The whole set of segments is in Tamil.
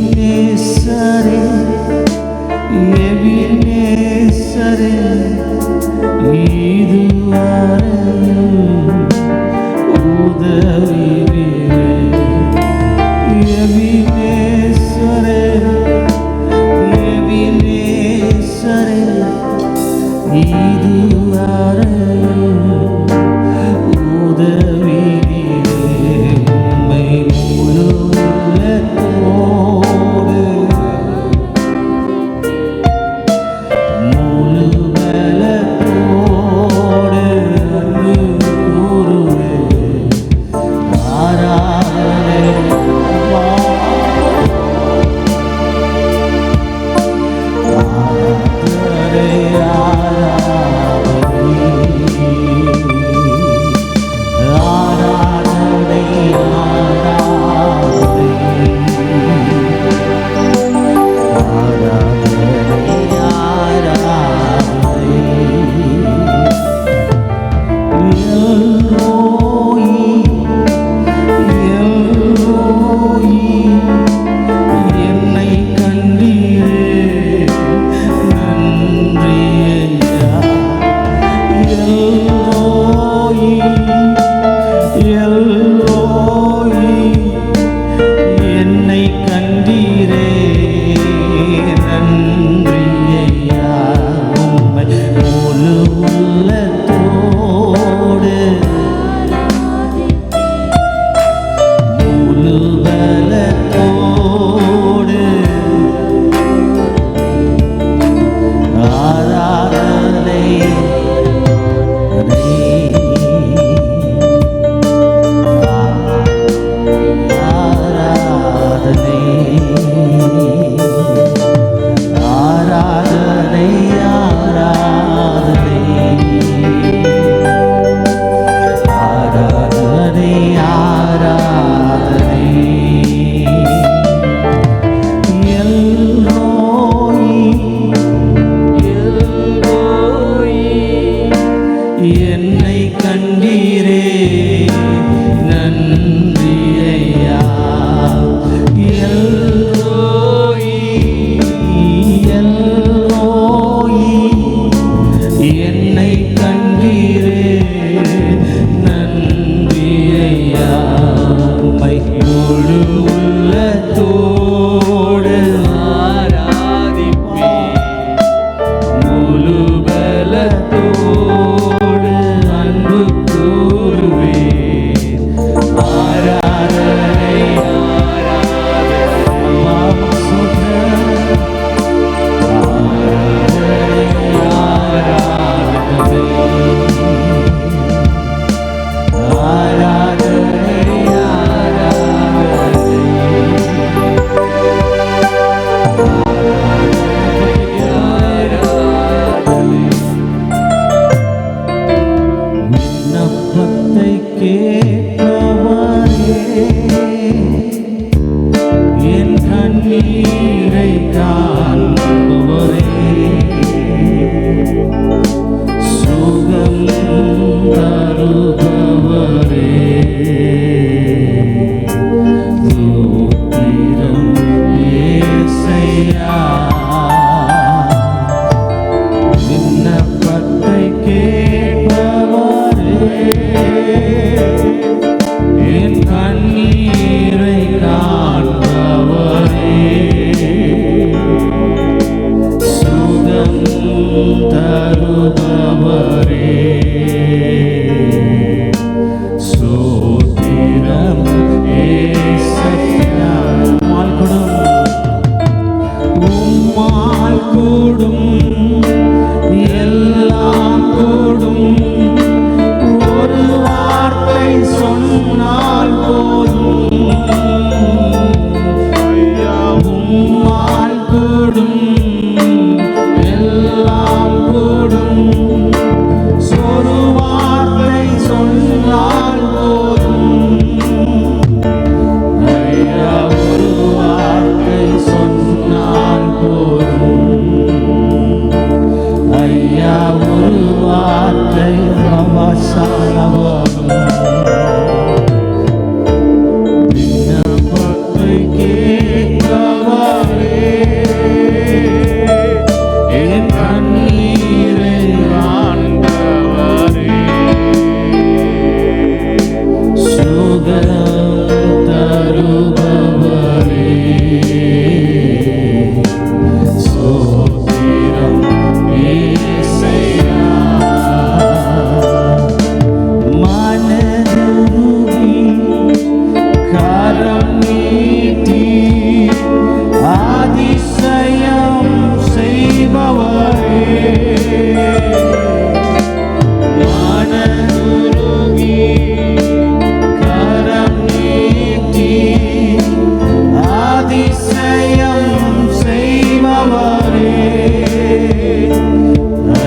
எபினேசரே எபினேசரே இதுவரையில் உதவினீரே எபினேசரே எபினேசரே இதுவரையில் உதவினீரே உம்மை முழு உள்ளத்தோடு முழு பலத்தோடு அன்பு கூறுவேன். ஆராதனை என்னை கண்டீரே நன்றி ஐயா. உம்மை முழு உள்ளத்தோடு முழு பலத்தோடு ஆராதனை ஆராதனை அதிசயம் செய்பவரே, மனதுருகி கரம் நீட்டி அதிசயம் செய்பவரே,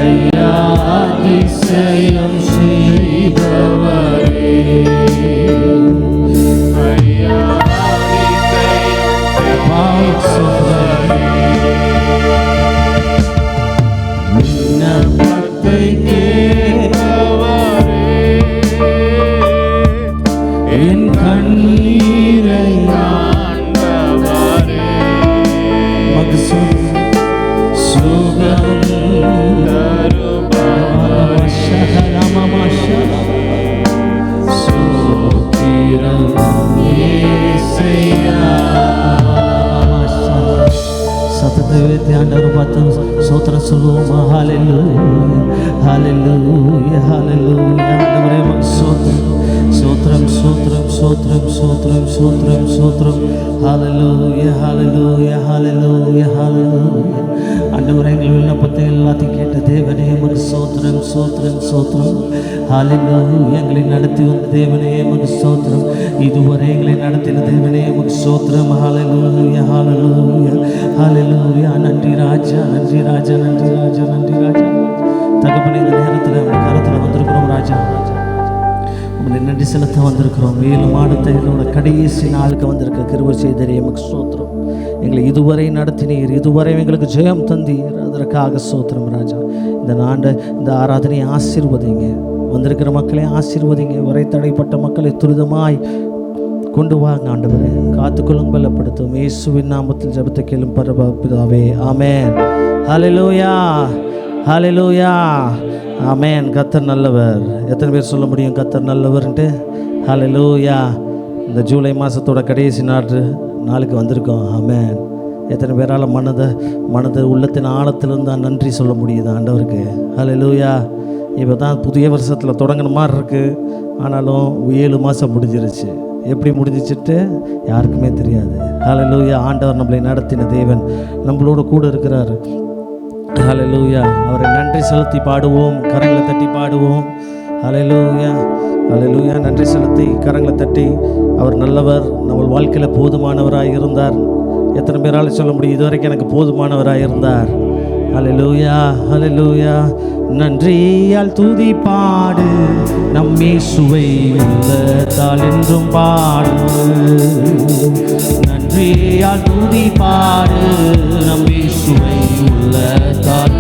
ஐயா அதிசயம் செய்பவரே, ஐயா விண்ணப்பத்தை கேட்பவரே, என் கண்ணீரை காண்பவரே, சுகம் சத்தத்தை வைத்து ஆண்டவர் பார்த்து சோத்திரம் சொல்லுவோம். ஹல்லேலூயா ஹல்லேலூயா ஹல்லேலூயா. ஆண்டவரே உமக்கு சோத்திரம் சோத்திரம் சோத்திரம் சோத்திரம் சோத்திரம் சோத்திரம் சோத்திரம். ஹல்லேலூயா ஹல்லேலூயா ஹல்லேலூயா ஹல்லேலூயா. ஆண்டவரே எங்கள் விண்ணப்பத்தை எல்லாத்தையும் கேட்ட தேவனே உமக்கு சோத்திரம் சோத்திரம் சோத்திரம். ஹல்லேலூயா. எங்களை நடத்தி வந்த தேவனே உமக்கு சோத்திரம். இதுவரை எங்களை நடத்தின தேவனே உமக்கு சோத்திரம். ஹல்லேலூயா ஹல்லேலூயா ஹல்லேலூயா. நன்றி ராஜா நன்றி ராஜா நன்றி ராஜா நன்றி ராஜா. தகப்பனே இந்த நேரத்தில் உங்கள் கரத்தில் வந்திருக்கிறோம் ராஜா, உங்களை நன்றி செலுத்த வந்திருக்கிறோம். மேலும் அடுத்த என்னோட கடைசி நாளுக்கு வந்திருக்க கிருபை செய்தரே எமக்கு சோத்திரம். எங்களை இதுவரை நடத்தினீர், இதுவரை எங்களுக்கு ஜெயம் தந்தீர், அதற்காக சோத்திரம் ராஜா. இந்த ஆராதனையை ஆசீர்வதிங்க, வந்திருக்கிற மக்களை ஆசீர்வதிங்க, வரை தடைப்பட்ட மக்களை துரிதமாய் கொண்டு வாங்க ஆண்டவரே, காத்துக்கொள்ளும் பலப்படுத்தும். இயேசுவின் நாமத்தில் ஜெபத்தை கேளும் பரமபிதாவே, ஆமென். ஹல்லேலூயா ஹல்லேலூயா ஆமென். கர்த்தர் நல்லவர். எத்தனை பேர் சொல்ல முடியும் கர்த்தர் நல்லவர்ன்ட்டு? ஹல்லேலூயா. இந்த ஜூலை மாதத்தோட கடைசி நாளுக்கு வந்திருக்கோம். ஆமென். எத்தனை பேரால் மனதை உள்ளத்தின் ஆழத்திலிருந்து தான் நன்றி சொல்ல முடியுது ஆண்டவருக்கு? ஹல்லேலூயா. இப்போ தான் புதிய வருஷத்தில் தொடங்கின மாதிரி இருக்குது, ஆனாலும் 7 மாதம் முடிஞ்சிருச்சு. எப்படி முடிஞ்சிச்சுட்டு யாருக்குமே தெரியாது. ஹல்லேலூயா. ஆண்டவர் நம்மளை நடத்தின தேவன் நம்மளோட கூட இருக்கிறார். ஹல்லேலூயா. அவரை நன்றி செலுத்தி பாடுவோம், கரங்களை தட்டி பாடுவோம். ஹல்லேலூயா ஹல்லேலூயா. நன்றி செலுத்தி கரங்களை தட்டி, அவர் நல்லவர், நம்ம வாழ்க்கையில் போதுமானவராக இருந்தார். எத்தனை பேரால் சொல்ல முடியும் இதுவரைக்கும் எனக்கு போதுமானவராக இருந்தார்? ஹல்லேலூயா ஹல்லேலூயா. நன்றியால் துதி பாடு, நம் இயேசுவை உள்ளத்தால் என்றும் பாடு. நன்றியால் துதி பாடு, நம் இயேசுவை உள்ளத்தால்.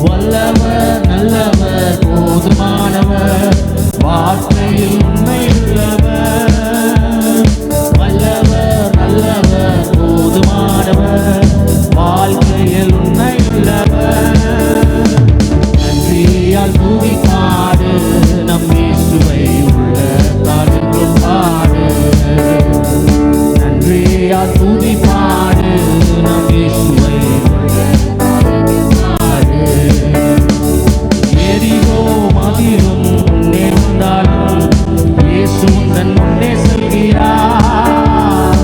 வல்லவர் நல்லவர் போதுமானவர், வார்த்தையில் உண்மை உள்ளவர். வல்லவர் நல்லவர் போதுமானவர், வாழ்க்கையில் உண்மை உள்ளவர். நன்றியால் துதி பாடு, நம் இயேசுவை உள்ளத்தால் என்றும் பாடு. நன்றியால் துதி பாடு, நம் இயேசுவை பாடு. எரிகோ மதிலும் முன்னே வந்தாலும் இயேசு உந்தன் முன்னே செல்கிறார்.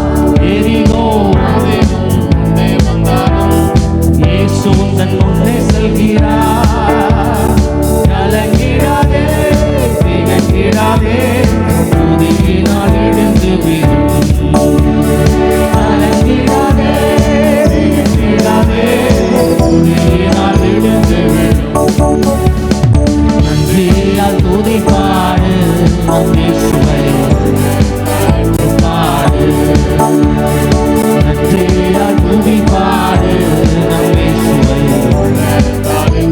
எரிகோ மதிலும் முன்னே வந்தாலும் இயேசு உந்தன் முன்னே செல்கிறார். கலங்கிடாதே திகழ்ந்திடாதே, துதியினால் எழுந்து விடும். கலங்கிடாதே திகழ்ந்திடாதே, துதியினால் எழுந்து விடும். நன்றியால் துதி பாடு, நம் இயேசுவை பாடு. நன்றியால் துதி பாடு, நம் இயேசுவை பாடு.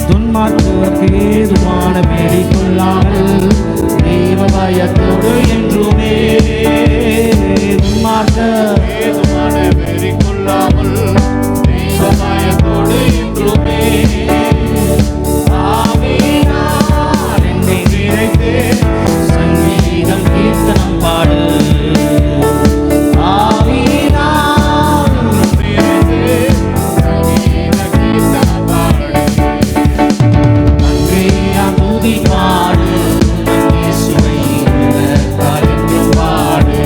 துன்மார்க்கருக்கு ஏதுமான வேடி கொள்ளாமல் தெய்வ பயத்தோடு என்றுமே. துன்மார்க்க ஏதுமான வேடி கொள்ளாமல் தெய்வ பயத்தோடு என்றுமே. ஆவியினால் என்னை நிறைத்து சங்கீதம் கீர்த்தனம் பாடு. ஆவியினால் நிறைத்து சங்கீதம் கீர்த்தனம் பாடு. நன்றியால் துதி பாடு, நம் இயேசுவை உள்ளத்தால் என்றும் பாடு.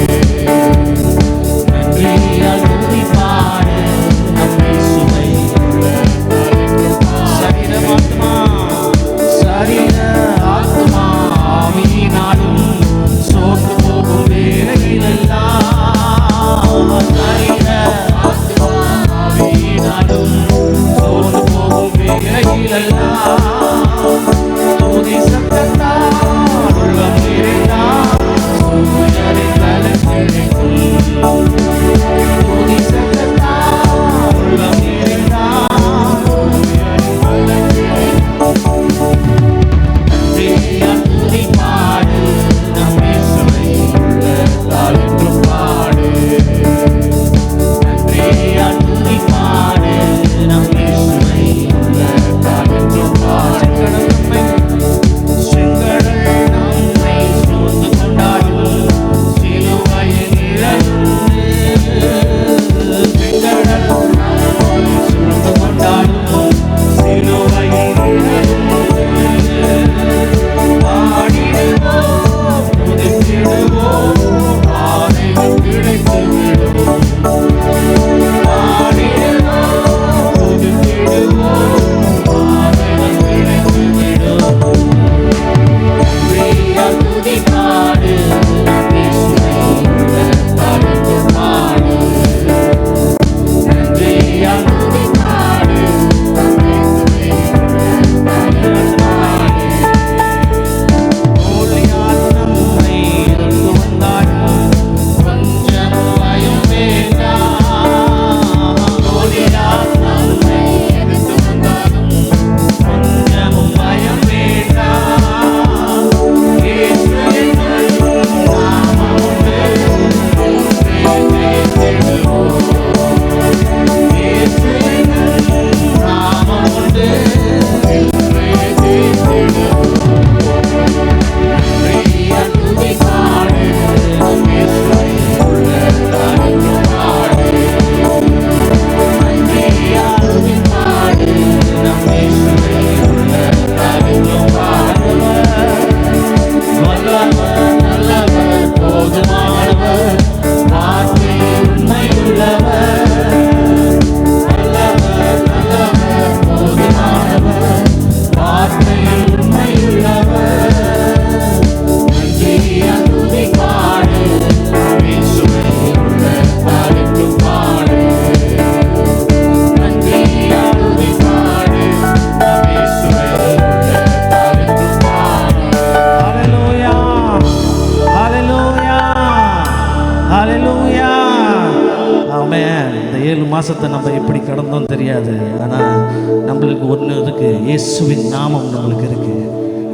மாதத்தை நம்ம எப்படி கடந்தோம் தெரியாது. ஆனால் நம்மளுக்கு ஒன்று இருக்குது, இயேசுவின் நாமம் நம்மளுக்கு இருக்குது.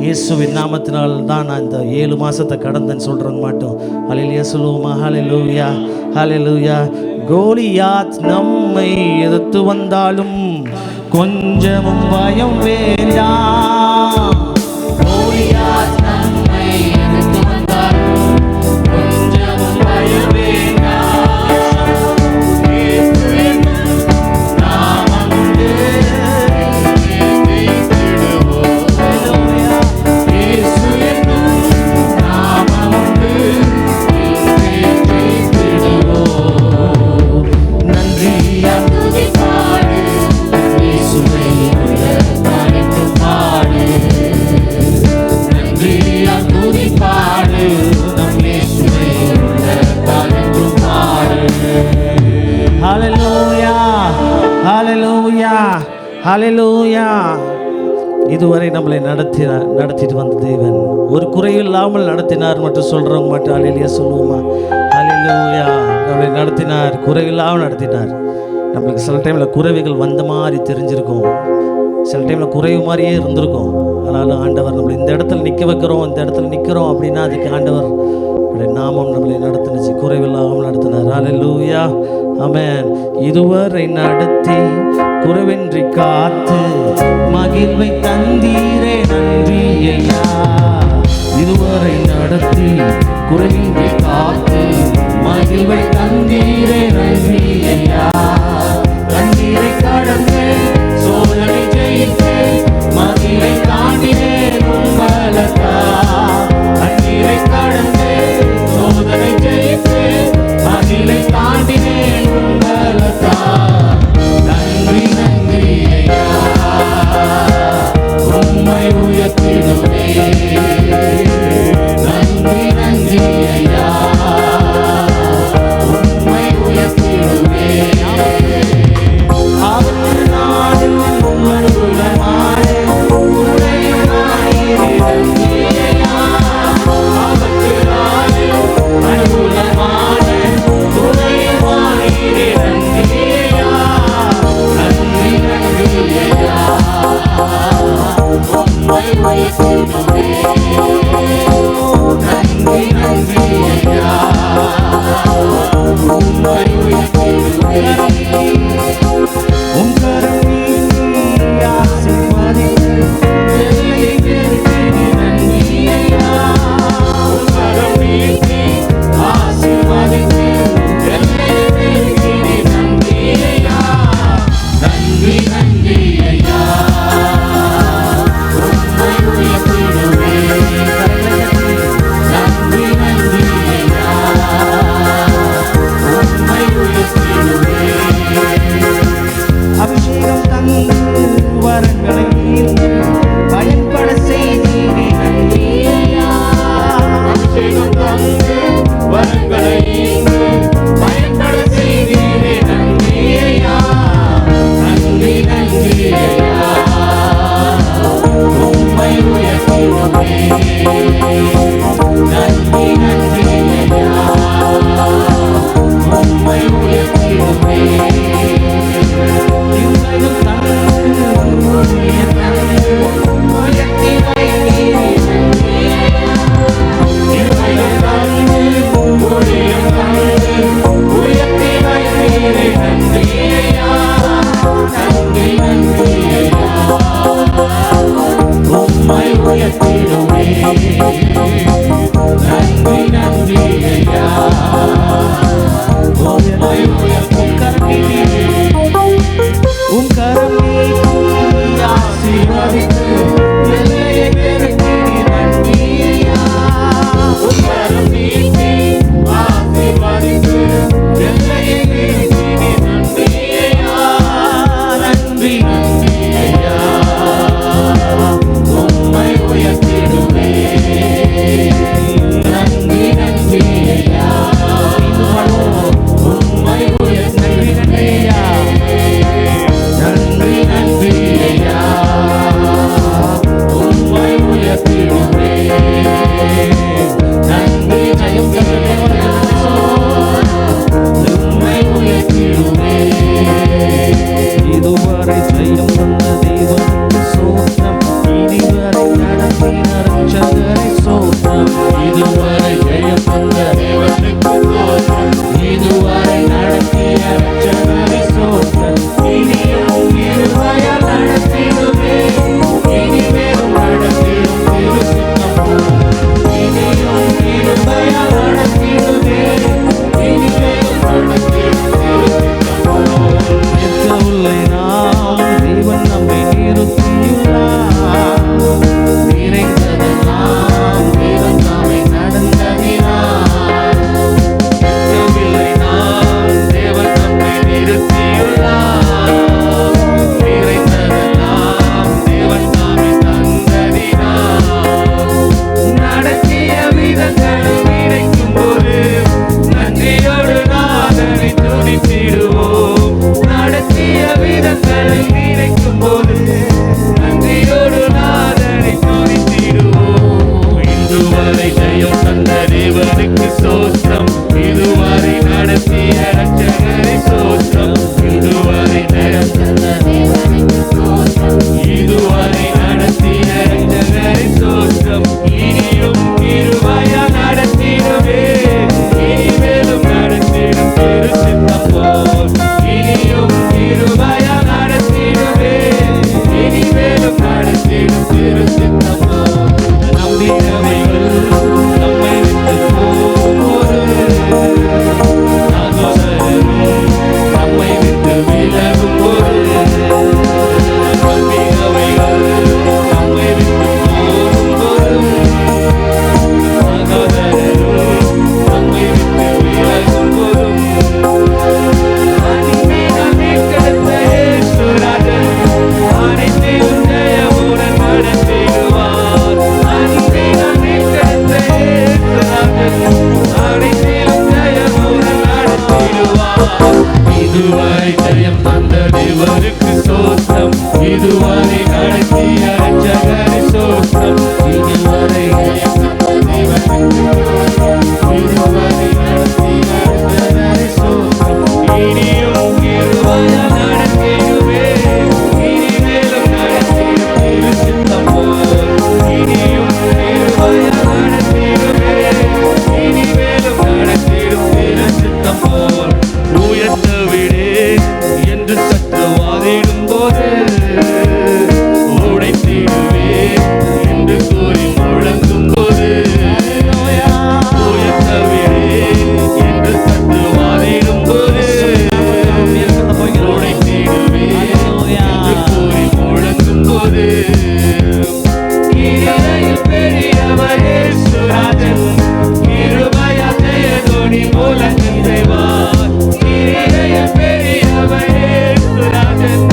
இயேசுவின் நாமத்தினால் தான் நான் இந்த 7 மாதத்தை கடந்தேன்னு சொல்கிறவங்க மாட்டோம். ஹல்லேலூயா சொல்லுவோமா? ஹல்லேலூயா ஹல்லேலூயா. கோலியாத் நம்மை எதிர்த்து வந்தாலும் கொஞ்சமும் பயம் வேண்டாம். கோலியாத் நம்மை எதிர்த்து வந்தாலும் கொஞ்சமும் பயம் வேண்டாம். நாமம் உண்டு, இயேசு என்னும் நாமம் உண்டு, நன்றியா துதிப்பாடு, இயேசுவை உயர்த்தாய்ந்து பாடு. நன்றியா துதிப்பாடு, நம் இயேசுவை உயர்த்தாய்ந்து பாடு. ஹல்லேலூயா ஹல்லேலூயா ஹல்லேலூயா. இதுவரை நம்மளை நடத்திட்டு வந்த தேவன் ஒரு குறையில்லாமல் நடத்தினார் மட்டும் சொல்கிறவங்க மட்டும் ஹல்லேலூயா சொல்லுவோமா? ஹல்லேலூயா. நம்மளை நடத்தினார், குறையில்லாமல் நடத்தினார். நம்மளுக்கு சில டைமில் குறைவுகள் வந்த மாதிரி தெரிஞ்சிருக்கும், சில டைமில் குறைவு மாதிரியே இருந்திருக்கும். ஆனாலும் ஆண்டவர் நம்மளை இந்த இடத்துல நிற்க வைக்கிறோம், இந்த இடத்துல நிற்கிறோம் அப்படின்னா அதுக்கு ஆண்டவர் நாமம் நம்மளை நடத்தினுச்சு, குறைவில்லாமல் நடத்தினார். ஹல்லேலூயா ஆமென். இதுவரை நடத்தி குறைவின்றி காத்து மகிழ்வை தந்தீரே நன்றி ஐயா. இதுவரை நடத்தி குறைவின்றி காத்து மகிழ்வை தந்தீரே நன்றி ஐயா. தண்ணீரை கடந்து சோதனை ஜெயித்து மகிழை தாண்டினேன் உங்களக்கா. தண்ணீரை கடந்து சோதனை ஜெயித்து மகிழை தாண்டினேன் உங்களக்கா. நன்றி நன்றி ஐயா, உம்மை உயர்த்திடுவே. நன்றி நன்றி ஐயா, உம்மை உயர்த்திடுவே. அவர் நாடு உங்கள் குலமாடு உடைய இதுவரை ஜெயம் தந்த தேவனுக்கு ஸ்தோத்திரம். இதுவரை நடத்திய ரட்சகரை ஸ்தோத்திரம். இதுவரை ஜெயம் தந்த தேவனுக்கு ஸ்தோத்திரம். இதுவரை நடத்திய ரட்சகரை ஸ்தோத்திரம். இனியும் கிருபையா நடத்திடுவே, இனிமேலும் நடத்திடும் திரு சித்தம் போல். இனியும் கிருபையா நடத்திடுவே, இனிமேலும் நடத்திடும் திரு சித்தம் போல். நம்பினவைகள் நம்மை விட்டு போகும்போது, சகோதரரும் நம்மை விட்டு விலகும் போது, நம்பினவைகள் நம்மை விட்டு போகும்போது, சகோதரரும் நம்மை விட்டு விலகும் போதும், மீட்கெடுத்த இயேசுராஜன் அனைத்திலும் ஜெயமுடன் நடத்திடுவார். மீட்கெடுத்த இயேசுராஜன் அனைத்திலும் ஜெயமுடன் நடத்திடுவார். இதுவரை ஜெயம் தந்த தேவனுக்கு ஸ்தோத்திரம். இதுவரை நடத்திய ரட்சகரை ஸ்தோத்திரம். இதுவரை ஜெயம் தந்த தேவனுக்கு ஸ்தோத்திரம். இதுவரை நடத்திய ரட்சகரை ஸ்தோத்திரம். இனியும் கிருபையா நடத்திடுவே, இனிமேலும் நடத்திடும் திரு சித்தம் போல். இனியும் கிருபையா நடத்திடுவே, இனிமேலும் நடத்திடும் திரு சித்தம் போல். உயர்த்த விடு என்று சற்று வாதிடும் போது, உடைத்திடுவே என்று கூறி முழங்கும் போது, உயர்த்த விடு என்று சற்று வாதிடும் போது, உடைத்திடுவே என்று கூறி முழங்கும் போது, கிருபையில் பெரியவர் இயேசுராஜன், கிருபையா ஜெயதொனி முழக்கம் செய்வார். கிருபையில் பெரியவர் இயேசுராஜன்,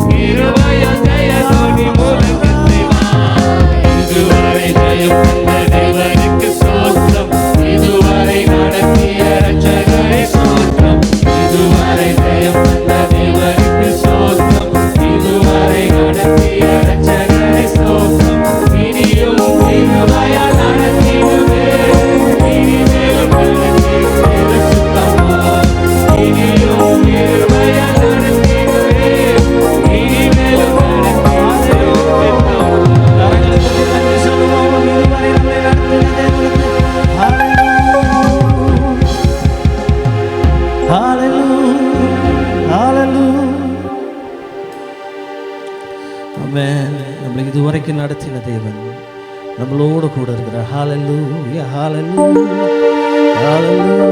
கிருபையா ஜெயதொனி முழக்கம் செய்வார். இதுவரை ஜெயம் தந்த தேவனுக்கு ஸ்தோத்திரம். இதுவரை நடத்திய ரட்சகரை ஸ்தோத்திரம். இதுவரை ஜெயம் தந்த தேவனுக்கு ஸ்தோத்திரம். இதுவரை நடத்திய ரட்சகரை ஸ்தோத்திரம். இனியும் கிருபையா நடத்திடுவே, இனிமேலும் நடத்திடும் திரு சித்தம் போல். இனியும் கிருபையா நடத்திடுவே, இனிமேலும் நடத்திடும் திரு சித்தம் போல். நம்மளுக்கு இதுவரைக்கும் நடத்தின தேவன் நம்மளோடு கூட இருக்கிறார். ஹalleluya ஹalleluya ஹalleluya.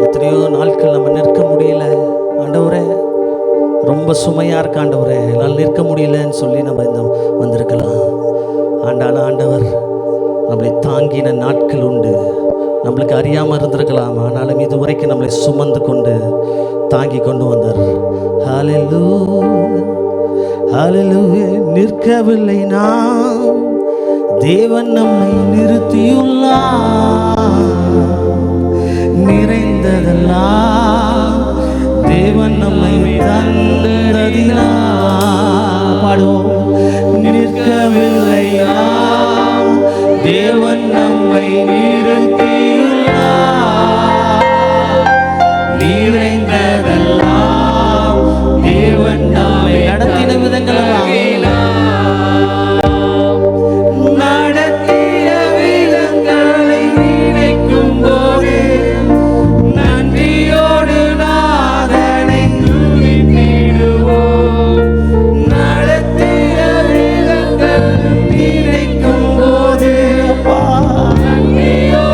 எத்தனையோ நாட்கள் நம்ம நிற்க முடியல ஆண்டவரே, ரொம்ப சுமையாக இருக்க ஆண்டவரே, என்னால் நிற்க முடியலன்னு சொல்லி நம்ம இந்த வந்திருக்கலாம். ஆண்டவர் நம்மளை தாங்கின நாட்கள் உண்டு. நம்மளுக்கு அறியாமல் இருந்திருக்கலாம், ஆனாலும் இதுவரைக்கும் நம்மளை சுமந்து கொண்டு தாங்கி கொண்டு வந்தார். ஹalleluya ஹalleluya. நிற்கவில்லை நாம், தேவன் நம்மை நிறுத்தியுள்ளார். நிறைந்ததெல்லாம் தேவன் நம்மை தந்ததினார். பாடுவோம். நிற்கவில்லை நாம், தேவன் நம்மை நிறுத்தியுள்ளார். நிறைந்ததெல்லாம் தேவன் நம்மை நடத்தின விதங்கள் நடத்திய விதங்களை நினைக்கும் போது நன்றியோடு நாதனை துதித்திடுவோம். நடத்திய விதங்கள் நினைக்கும் போது நன்றியோடு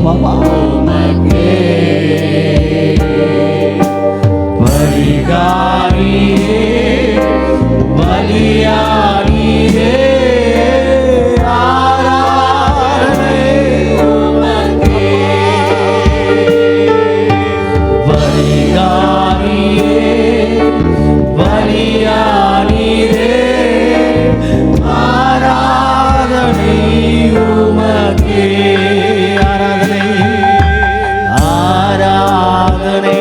பாபா பரிகாரியே பலியானியே ஆராதனை உமக்கே. பரிகாரியே பலியானியே ஆராதனை உமக்கே. ஆராதனை ஆராதனை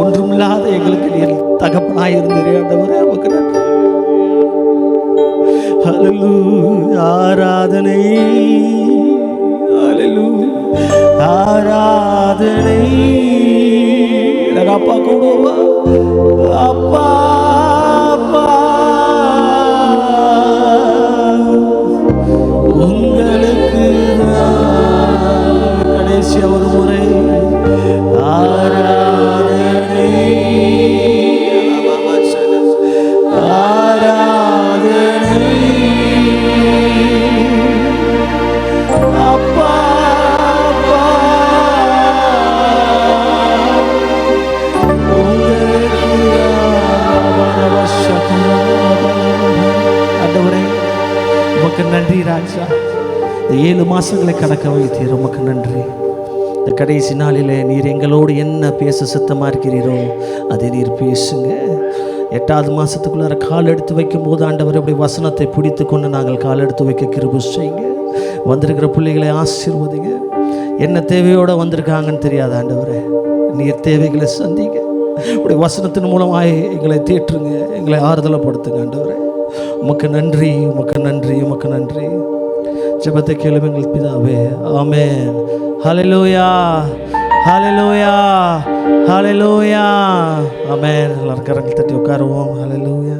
ஒன்றுமில்லாத எங்களுக்கு நீர் தகப்பனாய் இருந்தீரே ஆண்டவரே, உமக்கு நன்றி. ஹல்லேலூயா. ஆராதனை ஹல்லேலூயா ஆராதனை. எனக்கு அப்பா கூடுவா அப்பா அப்பா உங்களுக்கு கடைசியா ஒரு முறை ஆராதனை ஆராதனை அப்பா அப்பா ஆண்டவரே உமக்கு நன்றி ராஜா. இந்த 7 மாசங்களை கடக்க வைத்தீர், உமக்கு நன்றி. இந்த கடைசி நாளிலே நீர் எங்களோடு என்ன பேச சித்தமாக இருக்கிறீரோ அதை நீர் பேசுங்க. 8வது மாதத்துக்குள்ளார கால் எடுத்து வைக்கும் போது ஆண்டவர் அப்படி வசனத்தை பிடித்து கொண்டு நாங்கள் கால் எடுத்து வைக்க கிருபை செய்யுங்க. வந்திருக்கிற பிள்ளைகளை ஆசீர்வதிங்க. என்ன தேவையோடு வந்திருக்காங்கன்னு தெரியாது ஆண்டவரே, நீர் தேவைகளை சந்திங்க. அப்படி வசனத்தின் மூலமாக எங்களை தேற்றுங்க, எங்களை ஆறுதலப்படுத்துங்க ஆண்டவரே. உமக்கு நன்றி, உமக்கு நன்றி, உமக்கு நன்றி. ஜெபத்தை கேளும் எங்கள் பிதாவே. ஆமென். ஹல்லேலூயா ஹல்லேலூயா ஹல்லேலூயா. ஆமென். எல்லாரும் கரங்கள் தட்டி உட்காருவோம். ஹல்லேலூயா.